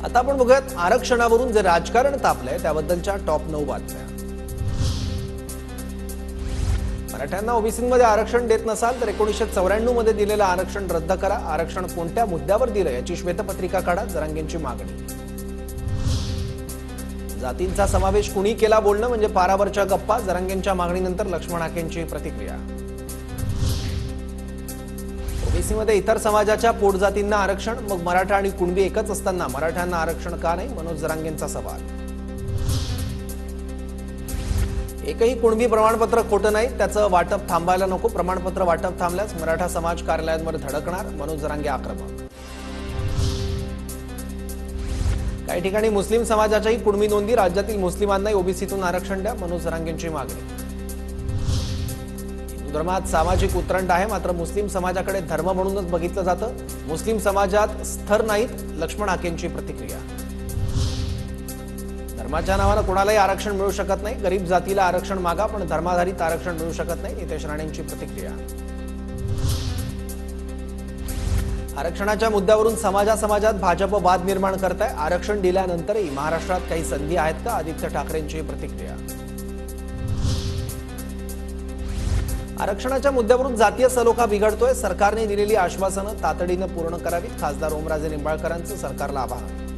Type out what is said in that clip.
आता आपण बघूयात आरक्षणावरून जे राजकारण तापलंय त्याबद्दलच्या टॉप 9 बातम्या। मराठ्यांना ओबीसीमध्ये आरक्षण देत नसाल तर 1994 मध्ये दिलेलं आरक्षण रद्द करा। आरक्षण कोणत्या मुद्द्यावर दिलं याची श्वेतपत्रिका काढा, जरांगेंची मागणी। जातींचा समावेश कुणी केला बोलणं म्हणजे पारावरच्या गप्पा, जरांगेंच्या मागणीनंतर लक्ष्मण हाकेंची प्रतिक्रिया। ओबीसीमध्ये इतर समाजाच्या पोटजातींना आरक्षण, मग मराठा आणि कुणबी एकच असताना मराठ्यांना आरक्षण का नाही, मनोज जरांगेंचा सवाल। एकही कुणबी प्रमाणपत्र खोटं नाही, त्याचं वाटप थांबायला नको, प्रमाणपत्र वाटप थांबल्यास मराठा समाज कार्यालयांवर धडकणार, मनोज जरांगे आक्रमक। काही ठिकाणी मुस्लिम समाजाच्याही कुणबी नोंदी, राज्यातील मुस्लिमांनाही ओबीसीतून आरक्षण द्या, मनोज जरांगेंची मागणी। हिंदू धर्मात सामाजिक उतरंड आहे, मात्र मुस्लिम समाजाकडे धर्म म्हणूनच बघितलं जातं, मुस्लिम समाजात स्तर नाहीत, लक्ष्मण हाकेंची प्रतिक्रिया। धर्माच्या नावानं कोणालाही आरक्षण मिळू शकत नाही, गरीब जातीला आरक्षण मागा पण धर्माधारित आरक्षण मिळू शकत नाही, नितेश राणेंची प्रतिक्रिया। आरक्षणाच्या मुद्द्यावरून समाजात भाजप वाद निर्माण करत आहे, आरक्षण दिल्यानंतरही महाराष्ट्रात काही संधी आहेत का, आदित्य ठाकरेंची प्रतिक्रिया। आरक्षणाच्या मुद्द्यावरून जातीय सलोखा बिघडतोय, सरकारने दिलेली आश्वासनं तातडीनं पूर्ण करावीत, खासदार ओमराजे निंबाळकरांचं सरकारला आवाहन।